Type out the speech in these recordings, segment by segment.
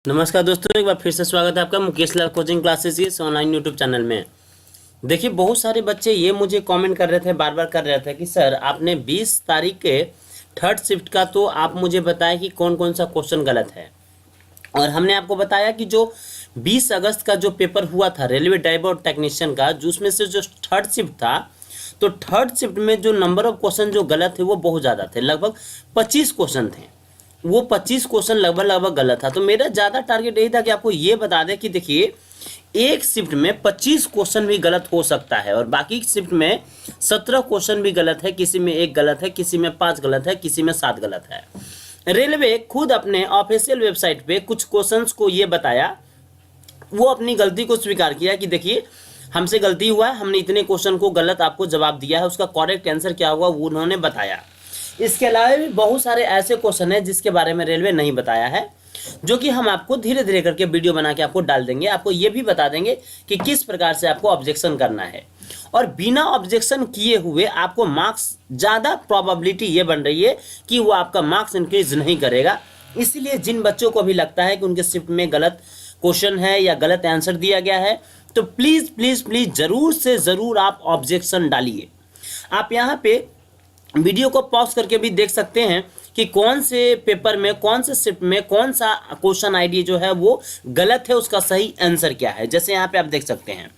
नमस्कार दोस्तों, एक बार फिर से स्वागत है आपका मुकेश लाल कोचिंग क्लासेस इस ऑनलाइन यूट्यूब चैनल में। देखिए, बहुत सारे बच्चे ये मुझे कमेंट कर रहे थे, बार बार कर रहे थे कि सर आपने 20 तारीख के थर्ड शिफ्ट का तो आप मुझे बताएं कि कौन कौन सा क्वेश्चन गलत है। और हमने आपको बताया कि जो 20 अगस्त का जो पेपर हुआ था रेलवे ड्राइवर और टेक्नीशियन का, जो उसमें से जो थर्ड शिफ्ट था, तो थर्ड शिफ्ट में जो नंबर ऑफ क्वेश्चन जो गलत थे वो बहुत ज़्यादा थे, लगभग 25 क्वेश्चन थे। वो 25 क्वेश्चन लगभग गलत था। तो मेरा ज़्यादा टारगेट यही था कि आपको ये बता दें कि देखिए, एक शिफ्ट में 25 क्वेश्चन भी गलत हो सकता है और बाकी शिफ्ट में 17 क्वेश्चन भी गलत है, किसी में 1 गलत है, किसी में 5 गलत है, किसी में 7 गलत है। रेलवे खुद अपने ऑफिशियल वेबसाइट पे कुछ क्वेश्चंस को ये बताया, वो अपनी गलती को स्वीकार किया कि देखिए हमसे गलती हुआ है, हमने इतने क्वेश्चन को गलत आपको जवाब दिया है, उसका करेक्ट आंसर क्या होगा वो उन्होंने बताया। इसके अलावा भी बहुत सारे ऐसे क्वेश्चन हैं जिसके बारे में रेलवे नहीं बताया है, जो कि हम आपको धीरे धीरे करके वीडियो बना के आपको डाल देंगे। आपको ये भी बता देंगे कि किस प्रकार से आपको ऑब्जेक्शन करना है, और बिना ऑब्जेक्शन किए हुए आपको मार्क्स ज़्यादा प्रोबेबिलिटी ये बन रही है कि वो आपका मार्क्स इंक्रीज नहीं करेगा। इसीलिए जिन बच्चों को भी लगता है कि उनके शिफ्ट में गलत क्वेश्चन है या गलत आंसर दिया गया है, तो प्लीज़ प्लीज़ प्लीज़ ज़रूर से ज़रूर आप ऑब्जेक्शन डालिए। आप यहाँ पे वीडियो को पॉज करके भी देख सकते हैं कि कौन से पेपर में, कौन से शिफ्ट में कौन सा क्वेश्चन आईडी जो है वो गलत है, उसका सही आंसर क्या है। जैसे यहाँ पे आप देख सकते हैं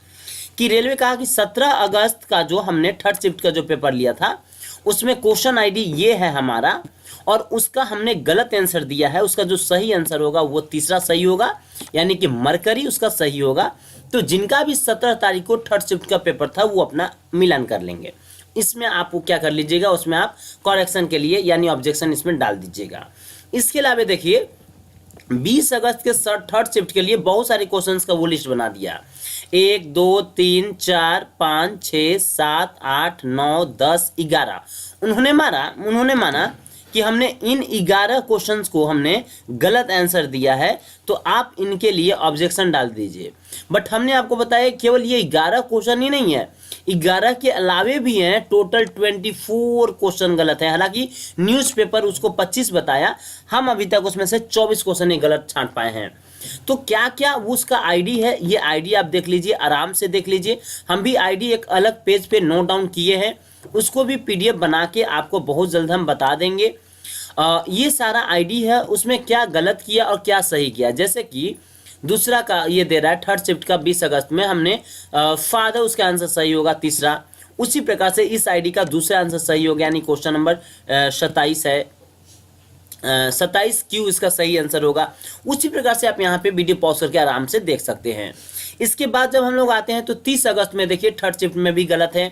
कि रेलवे कहा कि 17 अगस्त का जो हमने थर्ड शिफ्ट का जो पेपर लिया था, उसमें क्वेश्चन आईडी ये है हमारा, और उसका हमने गलत आंसर दिया है। उसका जो सही आंसर होगा वो तीसरा सही होगा, यानी कि मरकरी उसका सही होगा। तो जिनका भी 17 तारीख को थर्ड शिफ्ट का पेपर था वो अपना मिलान कर लेंगे। इसमें आप क्या कर लीजिएगा, उसमें आप करेक्शन के लिए यानी ऑब्जेक्शन इसमें डाल दीजिएगा। इसके अलावा देखिए, 20 अगस्त के थर्ड शिफ्ट के लिए बहुत सारे क्वेश्चंस का वो लिस्ट बना दिया। 1 2 3 4 5 6 7 8 9 10 11 उन्होंने माना कि हमने इन 11 क्वेश्चंस को हमने गलत आंसर दिया है, तो आप इनके लिए ऑब्जेक्शन डाल दीजिए। बट हमने आपको बताया केवल ये 11 क्वेश्चन ही नहीं है, 11 के अलावे भी हैं, टोटल 24 क्वेश्चन गलत है। हालांकि न्यूज़पेपर उसको 25 बताया, हम अभी तक उसमें से 24 क्वेश्चन ही गलत छांट पाए हैं। तो क्या क्या उसका आईडी है, ये आईडी आप देख लीजिए, आराम से देख लीजिए। हम भी आईडी एक अलग पेज पे नोट डाउन किए हैं, उसको भी पीडीएफ बना के आपको बहुत जल्द हम बता देंगे। ये सारा आईडी है, उसमें क्या गलत किया और क्या सही किया। जैसे कि दूसरा का ये दे रहा है थर्ड शिफ्ट का 20 अगस्त में हमने फादर, उसका आंसर सही होगा तीसरा। उसी प्रकार से इस आईडी का दूसरा आंसर सही हो गया, यानी क्वेश्चन नंबर 27 है, 27 क्यू इसका सही आंसर होगा। उसी प्रकार से आप यहाँ पे वीडियो पॉज करके आराम से देख सकते हैं। इसके बाद जब हम लोग आते हैं तो 30 अगस्त में देखिए थर्ड शिफ्ट में भी गलत है।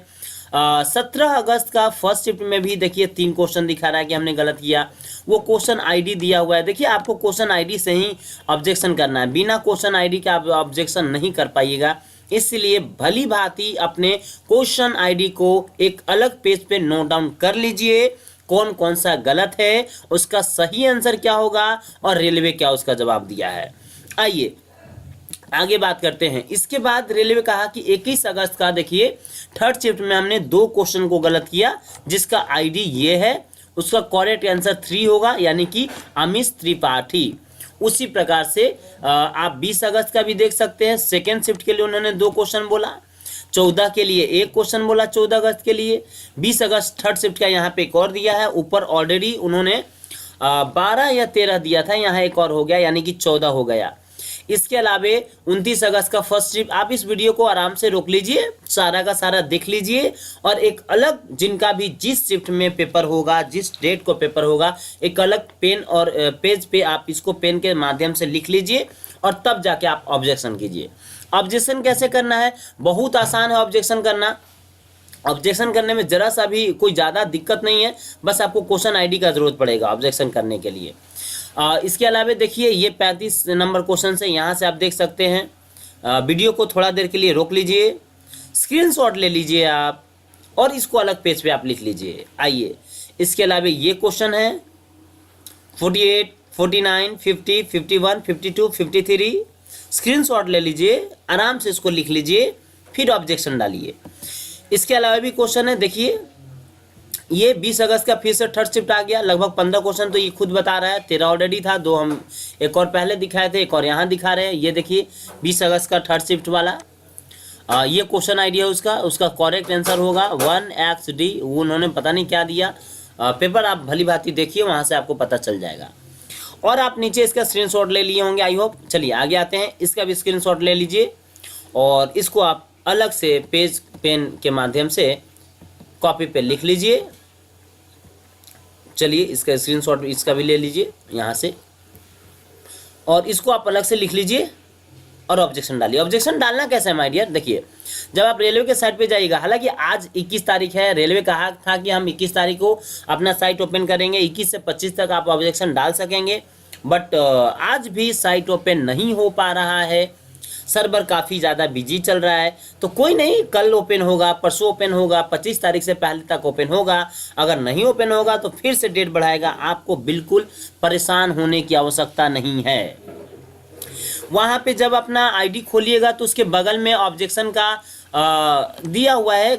17 अगस्त का फर्स्ट शिफ्ट में भी देखिए 3 क्वेश्चन दिखा रहा है कि हमने गलत किया। वो क्वेश्चन आईडी दिया हुआ है, देखिए आपको क्वेश्चन आईडी से ही ऑब्जेक्शन करना है, बिना क्वेश्चन आईडी के आप ऑब्जेक्शन नहीं कर पाइएगा। इसलिए भली भांति अपने क्वेश्चन आईडी को एक अलग पेज पे नोट डाउन कर लीजिए, कौन कौन सा गलत है, उसका सही आंसर क्या होगा और रेलवे क्या उसका जवाब दिया है। आइए आगे बात करते हैं। इसके बाद रेलवे कहा कि 21 अगस्त का देखिए थर्ड शिफ्ट में हमने 2 क्वेश्चन को गलत किया, जिसका आईडी ये है, उसका करेक्ट आंसर 3 होगा, यानी कि अमिश त्रिपाठी। उसी प्रकार से आप 20 अगस्त का भी देख सकते हैं, सेकेंड शिफ्ट के लिए उन्होंने 2 क्वेश्चन बोला, 14 के लिए 1 क्वेश्चन बोला 14 अगस्त के लिए। 20 अगस्त थर्ड शिफ्ट का यहाँ पे एक और दिया है, ऊपर ऑलरेडी उन्होंने 12 या 13 दिया था, यहाँ एक और हो गया, यानी कि 14 हो गया। इसके अलावा 29 अगस्त का फर्स्ट शिफ्ट, आप इस वीडियो को आराम से रोक लीजिए, सारा का सारा देख लीजिए, और एक अलग जिनका भी जिस शिफ्ट में पेपर होगा, जिस डेट को पेपर होगा, एक अलग पेन और पेज पे आप इसको पेन के माध्यम से लिख लीजिए और तब जाके आप ऑब्जेक्शन कीजिए। ऑब्जेक्शन कैसे करना है, बहुत आसान है ऑब्जेक्शन करना। ऑब्जेक्शन करने में जरा सा भी कोई ज़्यादा दिक्कत नहीं है, बस आपको क्वेश्चन आईडी का जरूरत पड़ेगा ऑब्जेक्शन करने के लिए। इसके अलावा देखिए ये 35 नंबर क्वेश्चन है, यहाँ से आप देख सकते हैं। वीडियो को थोड़ा देर के लिए रोक लीजिए, स्क्रीनशॉट ले लीजिए आप, और इसको अलग पेज पे आप लिख लीजिए। आइए इसके अलावा ये क्वेश्चन है 48, 49, 50, 51, 52, 53, स्क्रीनशॉट ले लीजिए, आराम से इसको लिख लीजिए, फिर ऑब्जेक्शन डालिए। इसके अलावा भी क्वेश्चन है, देखिए ये 20 अगस्त का फिर से थर्ड शिफ्ट आ गया, लगभग 15 क्वेश्चन तो ये खुद बता रहा है, 13 ऑलरेडी था, 2 हम एक और पहले दिखाए थे, एक और यहाँ दिखा रहे हैं। ये देखिए 20 अगस्त का थर्ड शिफ्ट वाला ये क्वेश्चन आइडिया उसका करेक्ट आंसर होगा 1XD। उन्होंने पता नहीं क्या दिया, पेपर आप भली भांति देखिए, वहाँ से आपको पता चल जाएगा। और आप नीचे इसका स्क्रीनशॉट ले लिए होंगे आई होप। चलिए आगे आते हैं, इसका भी स्क्रीनशॉट ले लीजिए और इसको आप अलग से पेज पेन के माध्यम से कॉपी पे लिख लीजिए। चलिए इसका स्क्रीनशॉट इसका भी ले लीजिए यहाँ से, और इसको आप अलग से लिख लीजिए और ऑब्जेक्शन डालिए। ऑब्जेक्शन डालना कैसे है माय डियर, देखिए जब आप रेलवे के साइट पे जाइएगा, हालांकि आज 21 तारीख है, रेलवे कहा था कि हम 21 तारीख को अपना साइट ओपन करेंगे, 21 से 25 तक आप ऑब्जेक्शन डाल सकेंगे, बट आज भी साइट ओपन नहीं हो पा रहा है, सर्वर काफ़ी ज़्यादा बिजी चल रहा है। तो कोई नहीं, कल ओपन होगा, परसों ओपन होगा, 25 तारीख से पहले तक ओपन होगा। अगर नहीं ओपन होगा तो फिर से डेट बढ़ाएगा, आपको बिल्कुल परेशान होने की आवश्यकता नहीं है। वहाँ पे जब अपना आईडी खोलिएगा तो उसके बगल में ऑब्जेक्शन का दिया हुआ है,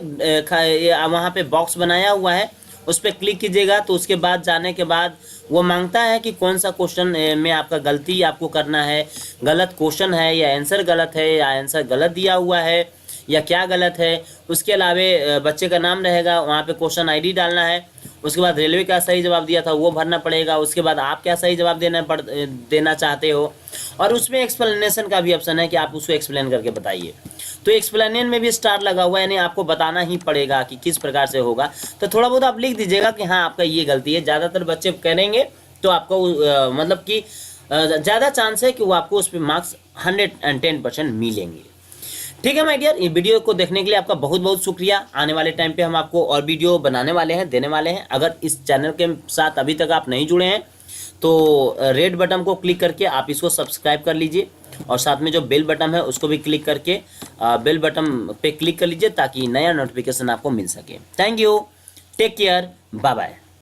वहाँ पे बॉक्स बनाया हुआ है, उस पर क्लिक कीजिएगा। तो उसके बाद जाने के बाद वो मांगता है कि कौन सा क्वेश्चन में आपका गलती आपको करना है, गलत क्वेश्चन है या आंसर गलत है या आंसर गलत दिया हुआ है या क्या गलत है। उसके अलावा बच्चे का नाम रहेगा, वहाँ पे क्वेश्चन आईडी डालना है, उसके बाद रेलवे का सही जवाब दिया था वो भरना पड़ेगा, उसके बाद आप क्या सही जवाब देना चाहते हो, और उसमें एक्सप्लेनेशन का भी ऑप्शन है कि आप उसको एक्सप्लेन करके बताइए। तो एक्सप्लेनेशन में भी स्टार लगा हुआ है, यानी आपको बताना ही पड़ेगा कि किस प्रकार से होगा। तो थोड़ा बहुत आप लिख दीजिएगा कि हाँ आपका ये गलती है। ज़्यादातर बच्चे करेंगे तो आपको मतलब कि ज़्यादा चांस है कि वो आपको उस पर मार्क्स 110% मिलेंगे। ठीक है माय डियर, ये वीडियो को देखने के लिए आपका बहुत बहुत शुक्रिया। आने वाले टाइम पे हम आपको और वीडियो बनाने वाले हैं, देने वाले हैं। अगर इस चैनल के साथ अभी तक आप नहीं जुड़े हैं तो रेड बटन को क्लिक करके आप इसको सब्सक्राइब कर लीजिए, और साथ में जो बेल बटन है उसको भी क्लिक करके बेल बटन पे क्लिक कर लीजिए ताकि नया नोटिफिकेशन आपको मिल सके। Thank you, take care, bye bye.